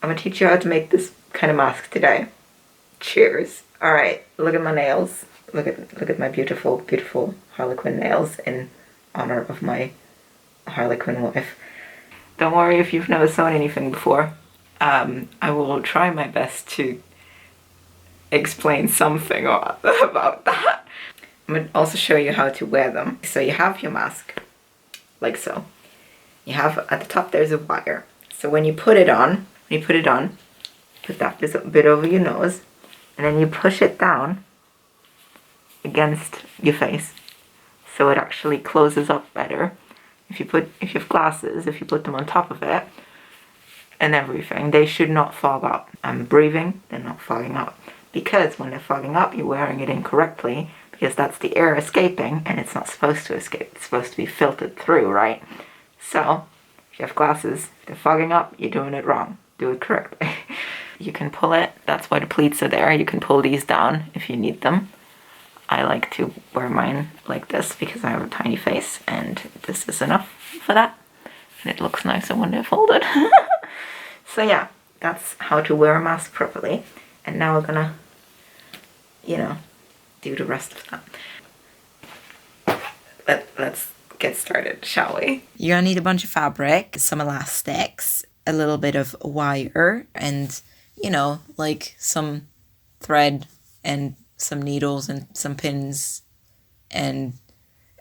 I'm gonna teach you how to make this kind of mask today. Cheers. All right, look at my nails. Look at my beautiful, beautiful Harlequin nails in honor of my Harlequin wife. Don't worry if you've never sewn anything before. I will try my best to explain something about that. I'm gonna also show you how to wear them. So you have your mask, like so. You have, at the top there's a wire. So when you put it on, put that bit over your nose, and then you push it down against your face, so it actually closes up better. If you have glasses, if you put them on top of it, and everything, they should not fog up. I'm breathing, they're not fogging up. Because when they're fogging up, you're wearing it incorrectly, because that's the air escaping, and it's not supposed to escape. It's supposed to be filtered through, right? So, if you have glasses, if they're fogging up, you're doing it wrong. Do it correctly. You can pull it, that's why the pleats are there. You can pull these down if you need them. I like to wear mine like this because I have a tiny face, and this is enough for that. And it looks nicer when they're folded. So yeah, that's how to wear a mask properly. And now we're gonna, do the rest of that. Let's get started, shall we? You're gonna need a bunch of fabric, some elastics, a little bit of wire, and like some thread and some needles and some pins and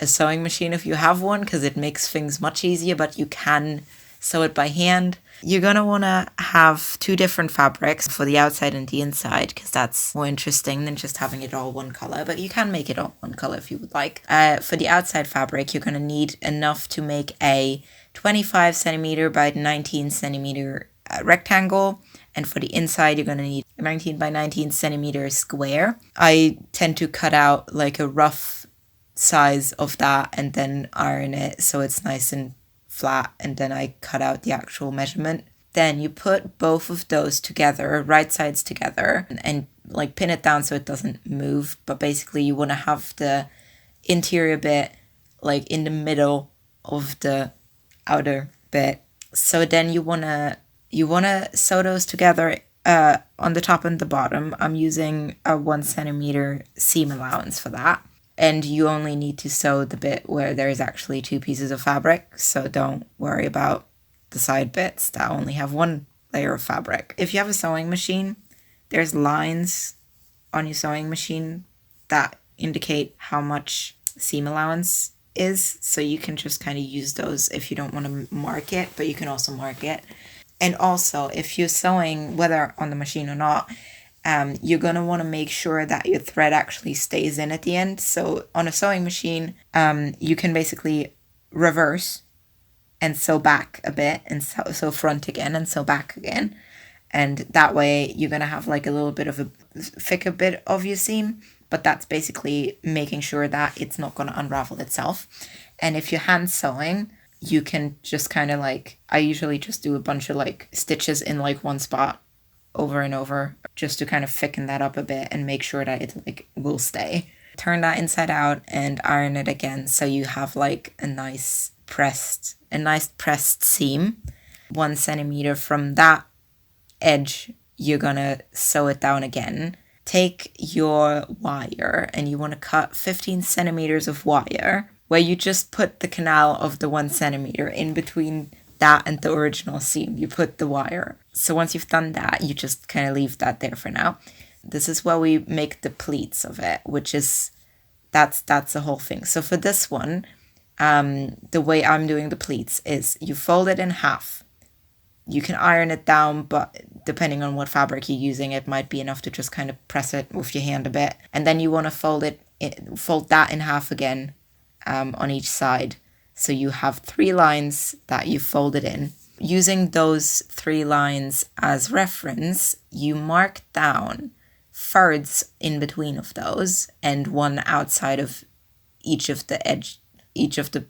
a sewing machine if you have one, because it makes things much easier, but you can sew it by hand. You're gonna wanna have 2 different fabrics for the outside and the inside, because that's more interesting than just having it all one color, but you can make it all one color if you would like. For the outside fabric, you're gonna need enough to make a 25 centimeter by 19 centimeter rectangle, and for the inside, you're gonna need a 19 by 19 centimeter square. I tend to cut out like a rough size of that and then iron it so it's nice and flat, and then I cut out the actual measurement. Then you put both of those together, right sides together, and like pin it down so it doesn't move, but basically you want to have the interior bit like in the middle of the outer bit. So then you want to sew those together on the top and the bottom. I'm using a 1 centimeter seam allowance for that. And you only need to sew the bit where there's actually 2 pieces of fabric, so don't worry about the side bits that only have 1 layer of fabric. If you have a sewing machine, there's lines on your sewing machine that indicate how much seam allowance is, so you can just kind of use those if you don't want to mark it, but you can also mark it. And also, if you're sewing, whether on the machine or not, you're going to want to make sure that your thread actually stays in at the end. So on a sewing machine, you can basically reverse and sew back a bit, and sew front again and sew back again. And that way you're going to have like a little bit of a thicker bit of your seam, but that's basically making sure that it's not going to unravel itself. And if you're hand sewing, you can just kind of like, I usually just do a bunch of like stitches in like one spot over and over, just to kind of thicken that up a bit and make sure that it like will stay. Turn that inside out and iron it again, so you have like a nice pressed seam. 1 centimeter from that edge, you're gonna sew it down again. Take your wire and you want to cut 15 centimeters of wire, where you just put the canal of the 1 centimeter in between that and the original seam. You put the wire. So once you've done that, you just kind of leave that there for now. This is where we make the pleats of it, which is, that's the whole thing. So for this one, the way I'm doing the pleats is you fold it in half. You can iron it down, but depending on what fabric you're using, it might be enough to just kind of press it with your hand a bit. And then you want to fold that in half again, on each side. So you have 3 lines that you folded in. Using those 3 lines as reference, you mark down thirds in between of those and 1 outside of each of the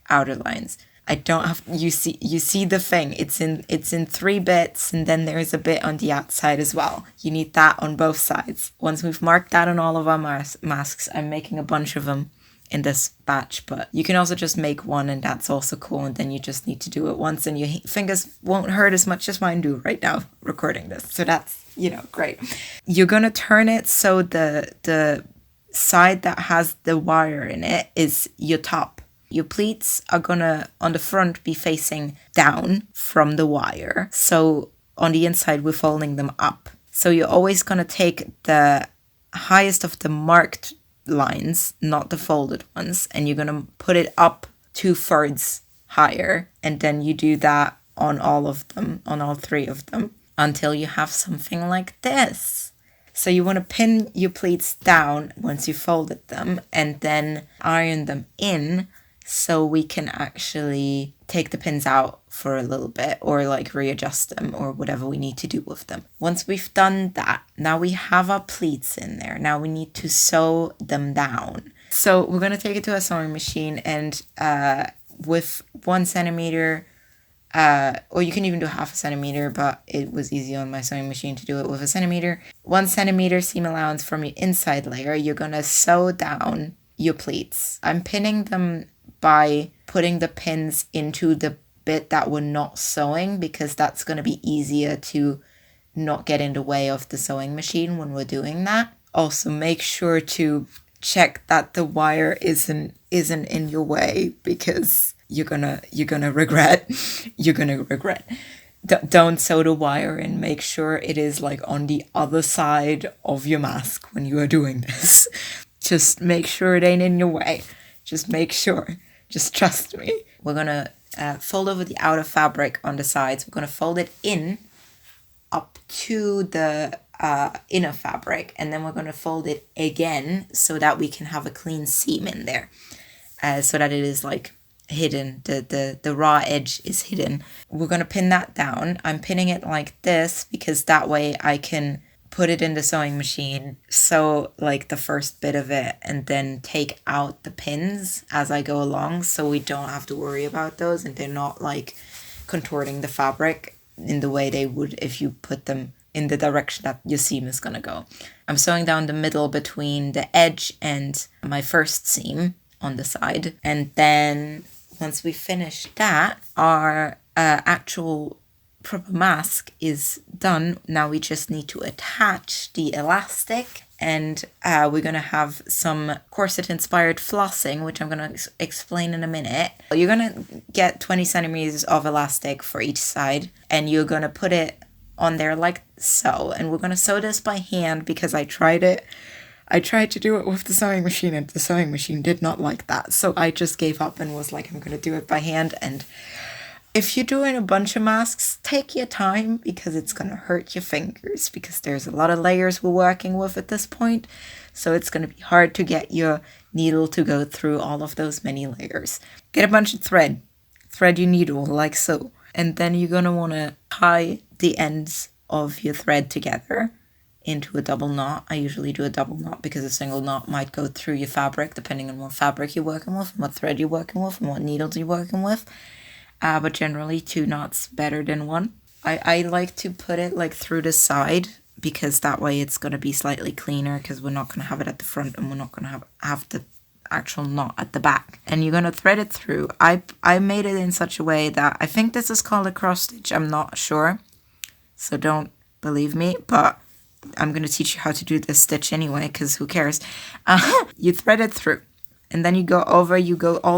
outer lines. I don't have, you see the thing, it's in 3 bits, and then there's a bit on the outside as well. You need that on both sides. Once we've marked that on all of our masks, I'm making a bunch of them in this batch, but you can also just make one and that's also cool, and then you just need to do it once and your fingers won't hurt as much as mine do right now recording this. So that's, great. You're gonna turn it so the side that has the wire in it is your top. Your pleats are gonna, on the front, be facing down from the wire. So on the inside, we're folding them up. So you're always gonna take the highest of the marked lines, not the folded ones, and you're gonna put it up 2/3 higher, and then you do that on all of them, on all 3 of them, until you have something like this. So you want to pin your pleats down once you folded them, and then iron them in so we can actually take the pins out for a little bit, or like readjust them, or whatever we need to do with them. Once we've done that, now we have our pleats in there. Now we need to sew them down. So we're going to take it to a sewing machine, and with 1 centimeter, or you can even do 1/2 centimeter, but it was easy on my sewing machine to do it with 1 centimeter. 1 centimeter seam allowance from your inside layer, you're going to sew down your pleats. I'm pinning them by putting the pins into the bit that we're not sewing, because that's going to be easier to not get in the way of the sewing machine when we're doing that. Also, make sure to check that the wire isn't in your way, because you're gonna regret. You're gonna regret. Don't sew the wire in. Make sure it is like on the other side of your mask when you are doing this. Just make sure it ain't in your way. Just make sure. Just trust me. We're gonna fold over the outer fabric on the sides. We're gonna fold it in up to the inner fabric, and then we're gonna fold it again so that we can have a clean seam in there, so that it is like hidden. The raw edge is hidden. We're gonna pin that down. I'm pinning it like this because that way I can put it in the sewing machine, sew like the first bit of it, and then take out the pins as I go along, so we don't have to worry about those, and they're not like contorting the fabric in the way they would if you put them in the direction that your seam is gonna go. I'm sewing down the middle between the edge and my first seam on the side, and then once we finish that, our actual proper mask is done. Now we just need to attach the elastic, and we're gonna have some corset inspired flossing, which I'm gonna explain in a minute. You're gonna get 20 centimeters of elastic for each side, and you're gonna put it on there like so, and we're gonna sew this by hand because I tried it. I tried to do it with the sewing machine, and the sewing machine did not like that, so I just gave up and was like, I'm gonna do it by hand. And if you're doing a bunch of masks, take your time, because it's going to hurt your fingers, because there's a lot of layers we're working with at this point. So it's going to be hard to get your needle to go through all of those many layers. Get a bunch of thread. Thread your needle like so. And then you're going to want to tie the ends of your thread together into a double knot. I usually do a double knot because a single knot might go through your fabric, depending on what fabric you're working with, and what thread you're working with, and what needles you're working with. But generally 2 knots better than 1. I like to put it like through the side, because that way it's going to be slightly cleaner, because we're not going to have it at the front, and we're not going to have the actual knot at the back. And you're going to thread it through. I made it in such a way that I think this is called a cross stitch. I'm not sure, so don't believe me, but I'm going to teach you how to do this stitch anyway, because who cares. You thread it through, and then you go all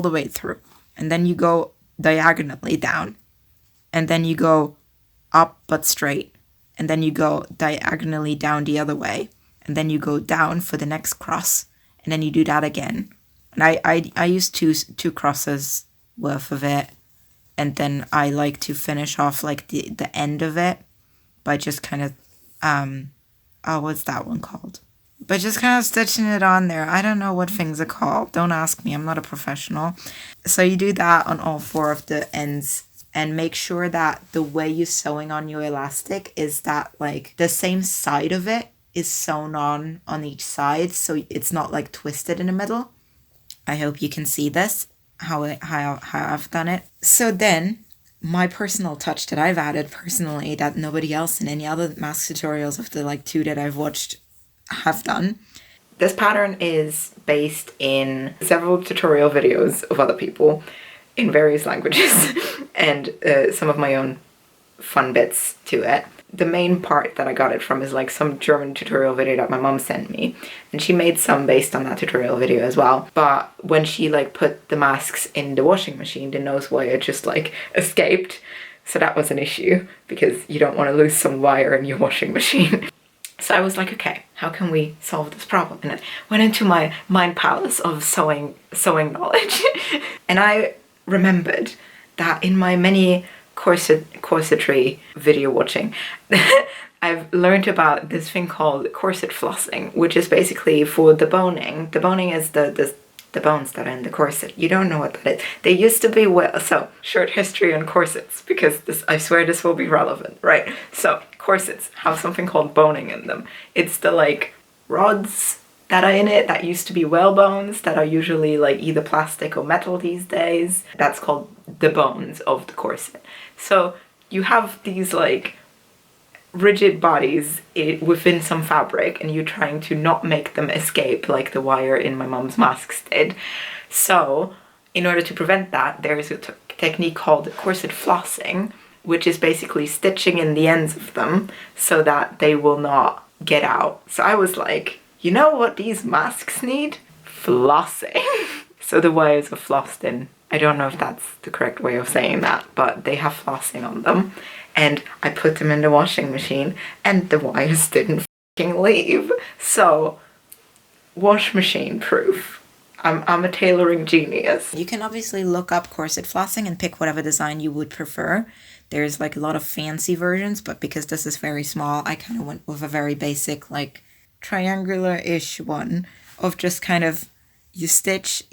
the way through, and then you go diagonally down, and then you go up but straight, and then you go diagonally down the other way, and then you go down for the next cross, and then you do that again. And I use two crosses worth of it, and then I like to finish off like the end of it by just kind of what's that one called? But just kind of stitching it on there. I don't know what things are called. Don't ask me. I'm not a professional. So you do that on all 4 of the ends, and make sure that the way you're sewing on your elastic is that like the same side of it is sewn on each side, so it's not like twisted in the middle. I hope you can see this, how I've done it. So then, my personal touch that I've added personally that nobody else in any other mask tutorials of the like 2 that I've watched have done, This pattern is based in several tutorial videos of other people in various languages and some of my own fun bits to it. The main part that I got it from is like some German tutorial video that my mom sent me, and she made some based on that tutorial video as well. But when she like put the masks in the washing machine, the nose wire just like escaped. So that was an issue because you don't want to lose some wire in your washing machine. So I was like, okay, how can we solve this problem? And I went into my mind palace of sewing knowledge. And I remembered that in my many corsetry video watching, I've learned about this thing called corset flossing, which is basically for the boning. The boning is the bones that are in the corset. You don't know what that is. They used to be so short history on corsets, because this, I swear this will be relevant, right? So corsets have something called boning in them. It's the like rods that are in it that used to be whale bones that are usually like either plastic or metal these days. That's called the bones of the corset. So you have these like rigid bodies within some fabric, and you're trying to not make them escape like the wire in my mom's masks did. So in order to prevent that, there's a technique called corset flossing, which is basically stitching in the ends of them so that they will not get out. So I was like, you know what these masks need? Flossing. So the wires are flossed in. I don't know if that's the correct way of saying that, but they have flossing on them. And I put them in the washing machine and the wires didn't fucking leave. So, wash machine proof. I'm a tailoring genius. You can obviously look up corset flossing and pick whatever design you would prefer. There's like a lot of fancy versions, but because this is very small, I kind of went with a very basic, like triangular-ish one of just kind of you stitch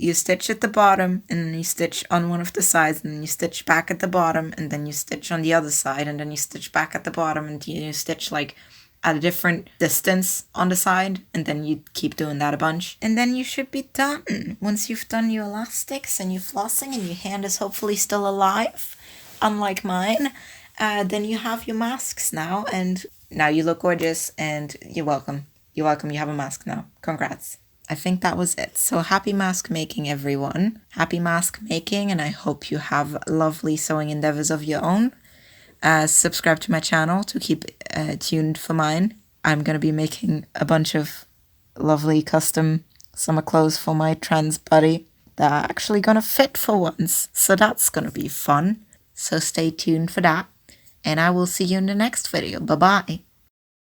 at the bottom, and then you stitch on one of the sides, and then you stitch back at the bottom, and then you stitch on the other side, and then you stitch back at the bottom, and you stitch like at a different distance on the side, and then you keep doing that a bunch. And then you should be done. Once you've done your elastics and your flossing and your hand is hopefully still alive, unlike mine, then you have your masks now, and now you look gorgeous, and you're welcome. You're welcome, you have a mask now. Congrats. I think that was it. So happy mask making, everyone. Happy mask making, and I hope you have lovely sewing endeavors of your own. Subscribe to my channel to keep tuned for mine. I'm going to be making a bunch of lovely custom summer clothes for my trans buddy that are actually going to fit for once. So that's going to be fun. So stay tuned for that. And I will see you in the next video. Bye-bye.